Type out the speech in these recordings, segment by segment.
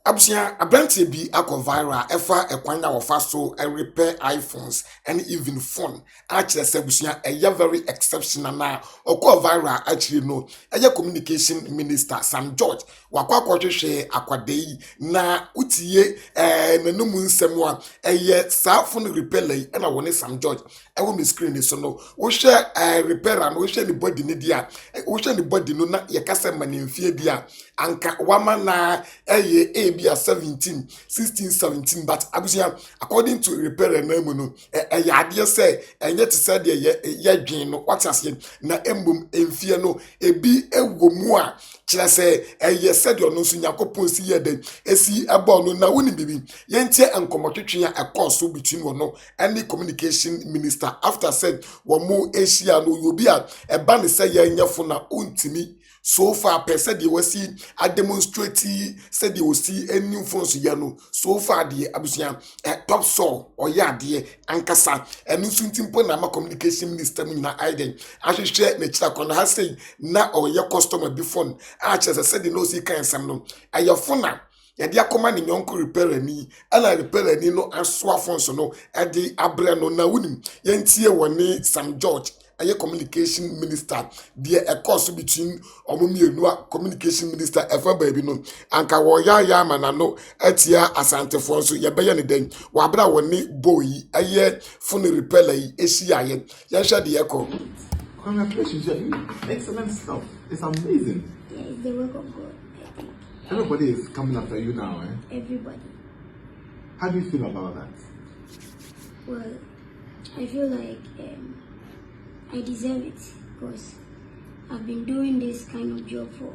Abusia abrantie bi akọ viral efa ekwanya wo fa so repair iPhones and even phone akire se abusia very exceptional na okọ viral actually no communication minister Sam George wakwa kwotwehwe akwadei na utie nanum nsem a sa phone repair lay na woni Sam George ewo me screen ni so no wo hwe repairer no wo hwe ni body ni dia wo hwe ni body no na ye kasa manimfie dia anka wama na bia 17 16 17 but abusia according to repairer na mu no ade say enye te say de ye dwen no what as na embum emfie no ebi ewomu a kire say said no so yakopon si ye den esi eba no na woni bibi ye ntie enkomotwetwe a course between no and the communication minister after said wo mo asia no yobi a eba ne say ye nyefo na ontimi so far person they will see a demonstrate said they will see any phones yano so far the abusian top saw or de ankasa and suntimpo na ma communication minister na iden ahwehwe na chira kono ha say na or your customer be phone chese said they no see kan sam no ayo phone na yade akoma ne nyonko repair ni ala repair ni no asoa phones no e de abre no na wunim yentie woni Sam George communication minister there a course between omumienua communication minister efa baby no anka wo ya mana no atia asante fo so ye beye ne den wa bra woni boy phone repair yi ehia ye hwe de yeko. Congratulations, excellent stuff. It's amazing. Yeah, it's the work of God, I think. Everybody is coming after you now, eh? Everybody. How do you feel about that? Well, I feel like I deserve it because I've been doing this kind of job for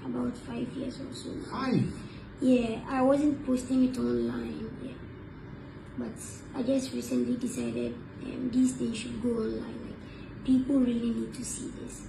about 5 years or so. 5? Yeah, I wasn't posting it online, yeah. But I just recently decided these things should go online. Like, people really need to see this.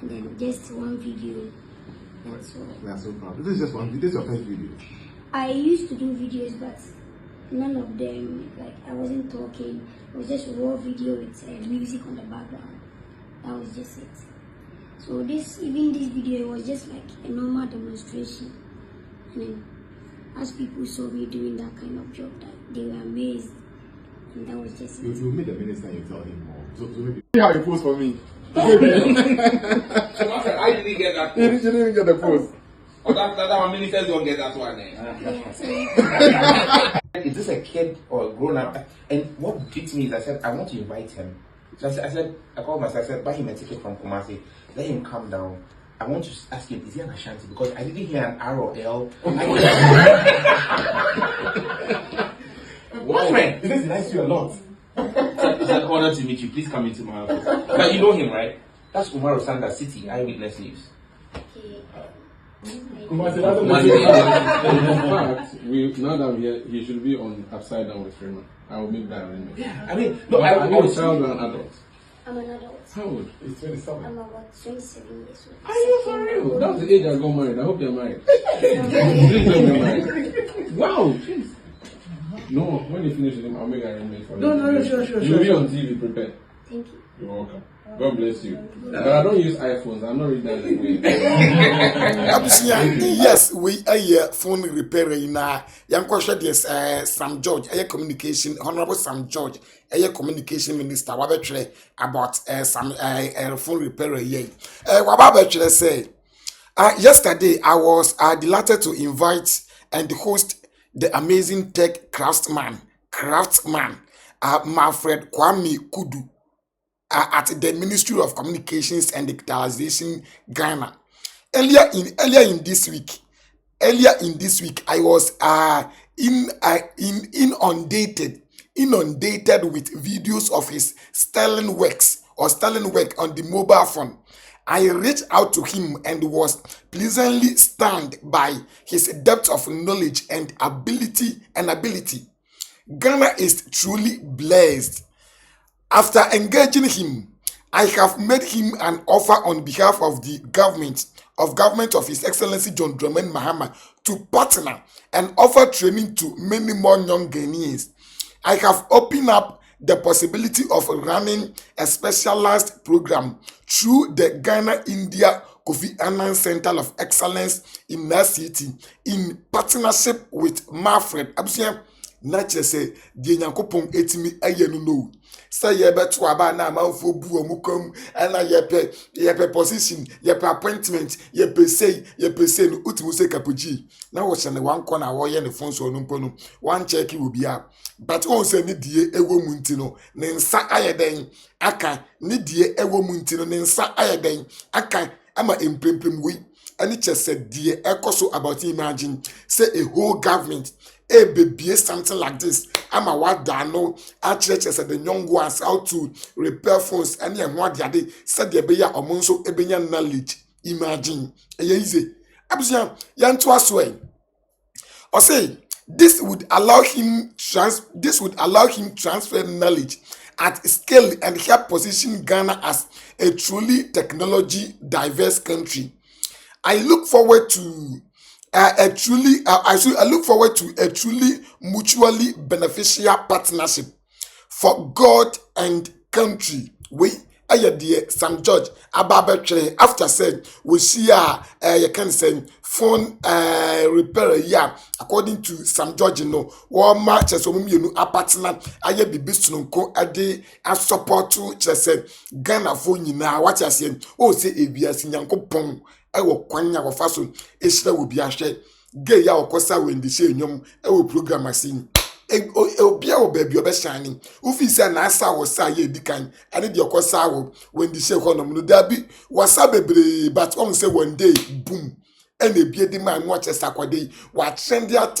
And then just one video, that's all. We are so proud. This is just one video. This is your first video. I used to do videos, but none of them, like, I wasn't talking. It was just raw video with music on the background. That was just it. So even this video, it was just like a normal demonstration. And then as people saw me doing that kind of job, that they were amazed. And that was just it. You meet the minister and you tell him more. So maybe see how you post for me. So I didn't get that post. You didn't get the post. Oh, that one ministers don't get that one. Is this a kid or a grown up? And what beats me is I said, I want to invite him. So I called myself, I said, buy him a ticket from Kumasi, let him come down. I want to ask him, is he an Ashanti? Because I didn't hear an R or L. What, man? This is nice to you a lot. It's an honor to meet you. Please come into my office. But you know him, right? That's Umar Osanda City, Eyewitness News. In fact, now that I'm here, he should be on Upside Down with Freeman. I will make that arrangement. Yeah, I mean, no, are you a child or an adult? I'm an adult. How old? It's 27. I'm about 27 years old. Are you for real? That's the age I got married. I hope you're married. Please don't get married. Wow, jeez. No, when you finish with him, I'll make an arrangement for you. No, sure. You'll be on TV prepared. Thank you. You're welcome. God bless you. But I don't use iPhones. I'm not reading that way. Yes, we a phone repair na yanko this Sam George, communication, Honorable Sam George, communication minister. Wabetre about some phone repair ye. Wabetre say, yesterday I was delighted to invite and host the amazing tech craftsman, Manfred Kwame Kudu. At the Ministry of Communications and Digitalization, Ghana. Earlier in this week, I was inundated with videos of his sterling work on the mobile phone. I reached out to him and was pleasantly stunned by his depth of knowledge and ability. Ghana is truly blessed. After engaging him, I have made him an offer on behalf of the government of His Excellency John Dramani Mahama to partner and offer training to many more young Ghanaians. I have opened up the possibility of running a specialized program through the Ghana-India Kofi Annan Center of Excellence in that city in partnership with Manfred Abusia. Nature say the Yankopon etimi ayenu no. Say ye beto aba na amanfo bu omukom ana ye position ye appointment ye say no utimu say kapuji na wo se ne wan corner wo ye ne phone so no mpo no wan check will be up but on say ni die ewo mu nti no ne nsa ayeden aka ni die ewo mu nti no ne nsa ayeden aka ama emprempem wi ani chese die ekoso about imagine say a whole government baby something like this. I'm a what no actually said the young ones how to repair phones and what they said they be a monso ebenya knowledge. Imagine easy. Abusia yan to asway. Or say this would allow him transfer knowledge at scale and help position Ghana as a truly technology diverse country. I look forward to I look forward to a truly mutually beneficial partnership for God and country. We dear St. George Ababetre after said we see you can say phone repair according to St. George no one match as a partner aye bibi sununko ade a support to say Ghana phone na what you saying oh say ebias nyankopon ewo kwanya wo faso ehira wo bi ahwe gay ya okosa wendi she nyom ewo program asin obia wo baby obeshani ufi se na asa wo sa ye dikan ane de okosa wo wendi she honom no dabi wasa bebre but on say one day boom ene bie di man watch sakwade wa trendia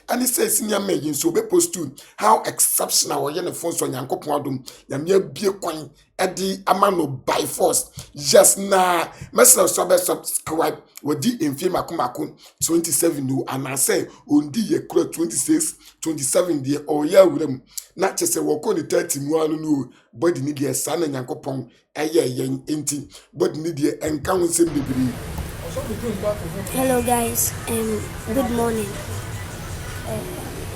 and he says senior me so be post to how exceptional we ne phone so nyankopon adom nyame bie kwan edi amano by force just na message subscribe wodi enfie makomako 27 no and I say ondi ye kura 26 27 de o ya wuram na chese wo ko ni 30 mu anu no body ni de sa na nyankopon eye yen enti body ni de enka wonsem bibiri. Hello guys, good morning.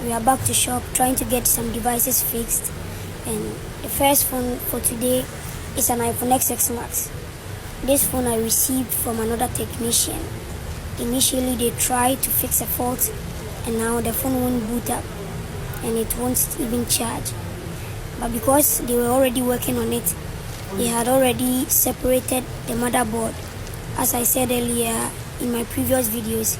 We are back to shop trying to get some devices fixed, and the first phone for today is an iPhone XX Max. This phone I received from another technician. Initially they tried to fix a fault and now the phone won't boot up and it won't even charge. But because they were already working on it, they had already separated the motherboard. As I said earlier in my previous videos,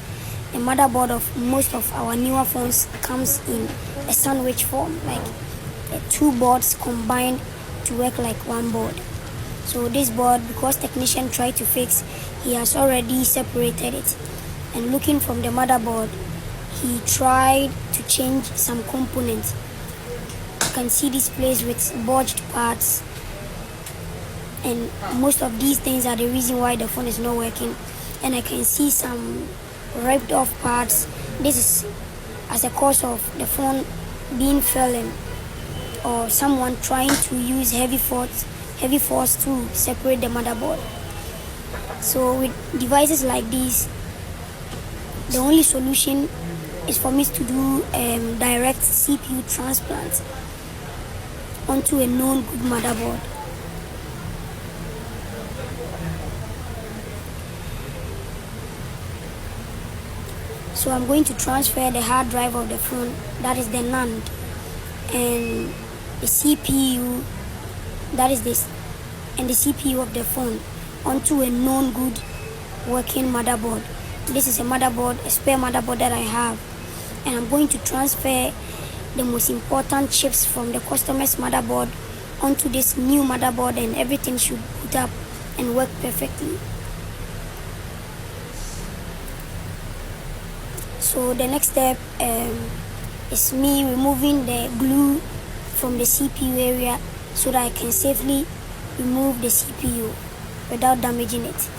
the motherboard of most of our newer phones comes in a sandwich form, like two boards combined to work like one board. So this board, because technician tried to fix, he has already separated it. And looking from the motherboard, he tried to change some components. You can see this place with bulged parts, and most of these things are the reason why the phone is not working. And I can see some ripped off parts. This is as a cause of the phone being fallen or someone trying to use heavy force to separate the motherboard. So with devices like these, the only solution is for me to do direct CPU transplant onto a known good motherboard. So I'm going to transfer the hard drive of the phone, that is the NAND, and the CPU, that is this, and the CPU of the phone onto a known good working motherboard. This is a motherboard, a spare motherboard that I have, and I'm going to transfer the most important chips from the customer's motherboard onto this new motherboard, and everything should boot up and work perfectly. So the next step is me removing the glue from the CPU area so that I can safely remove the CPU without damaging it.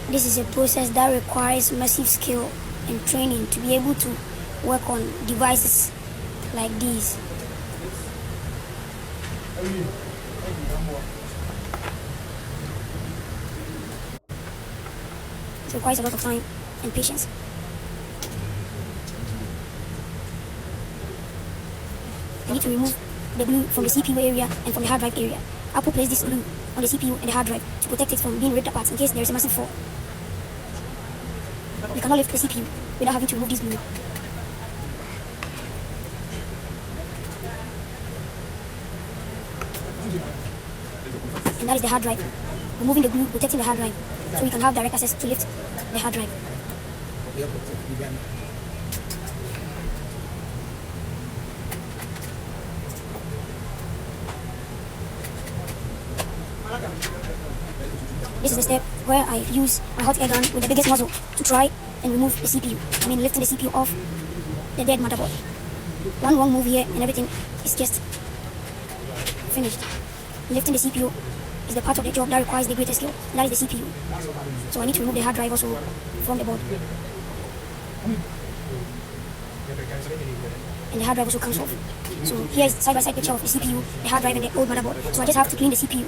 This is a process that requires massive skill and training to be able to work on devices like these. It requires a lot of time and patience. I need to remove the glue from the CPU area and from the hard drive area. I'll place this glue on the CPU and the hard drive to protect it from being ripped apart in case there is a massive fall. You cannot lift the CPU without having to remove this glue. And that is the hard drive. Removing the glue, protecting the hard drive, so we can have direct access to lift the hard drive. This is the step where I use my hot air gun with the biggest muzzle to try and remove the CPU. I mean, lifting the CPU off the dead motherboard. One wrong move here and everything is just finished. Lifting the CPU is the part of the job that requires the greatest skill. That is the CPU. So I need to remove the hard drive also from the board. And the hard drive also comes off. So here is side-by-side picture of the CPU, the hard drive, and the old motherboard. So I just have to clean the CPU.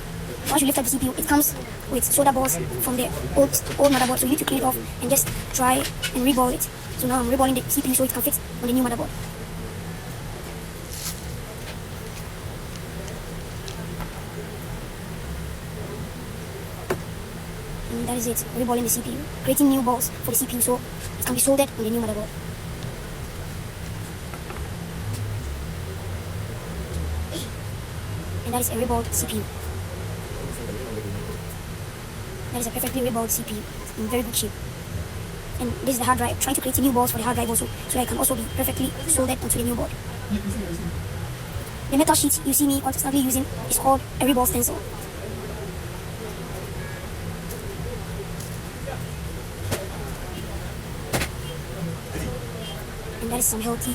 Once you lift up the CPU, it comes with soda balls from the old motherboard. So you need to clean it off and just try and reball it. So now I'm reballing the CPU so it can fit on the new motherboard. And that is it, reballing the CPU, creating new balls for the CPU so it can be soldered on the new motherboard. And that is a reballed CPU. That is a perfectly reballed CPU in very good shape. And this is the hard drive, trying to create new balls for the hard drive also, so I can also be perfectly soldered onto the new board. The metal sheet you see me constantly using is called a reball stencil. And that is some healthy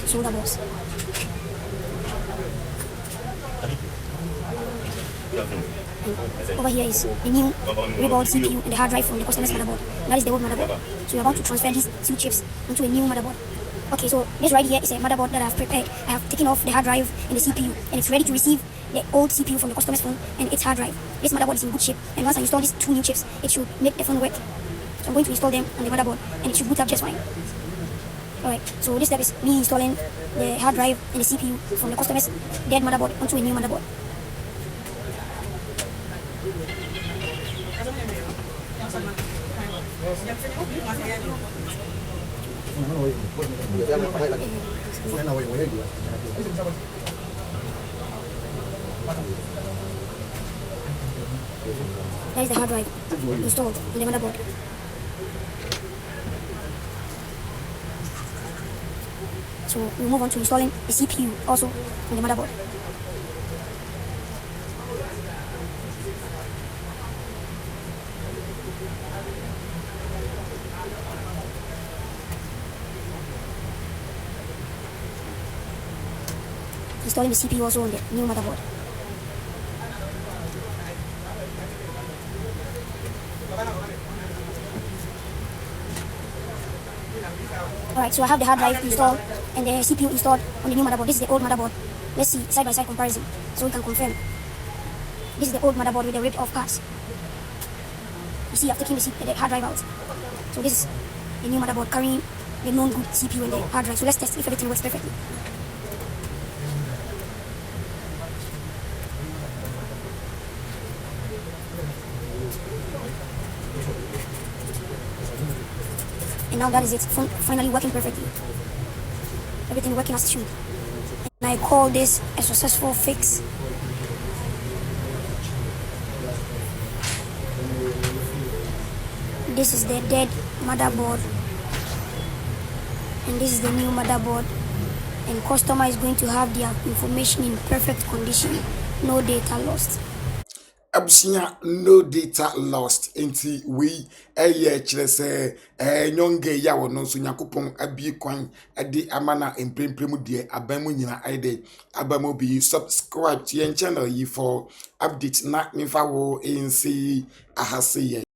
solder balls. Over here is the new reballed CPU and the hard drive from the customer's motherboard. That is the old motherboard. So we are about to transfer these two chips into a new motherboard. Okay, so this right here is a motherboard that I have prepared. I have taken off the hard drive and the CPU, and it's ready to receive the old CPU from the customer's phone and its hard drive. This motherboard is in good shape, and once I install these two new chips, it should make the phone work. So I'm going to install them on the motherboard, and it should boot up just fine. Alright, so this step is me installing the hard drive and the CPU from the customer's dead motherboard onto a new motherboard. That is the hard drive installed on the motherboard. So we move on to installing the CPU also on the motherboard. Installing the CPU also on the new motherboard. Alright, so I have the hard drive installed and the CPU installed on the new motherboard. This is the old motherboard. Let's see side-by-side comparison so we can confirm. This is the old motherboard with the ripped off parts. You see I've taken the hard drive out. So this is the new motherboard carrying the known good CPU and the hard drive. So let's test if everything works perfectly. And now that is it, finally working perfectly. Everything working as it should. And I call this a successful fix. This is the dead motherboard. And this is the new motherboard. And customer is going to have their information in perfect condition. No data lost. Abusia no data lost enti we kire se nyonge ya wono so nyakopon abi kwan ade amana emprempremu de abamu nyina aide abamu bi subscribe to your channel yi for update na nifa wo nsi ahase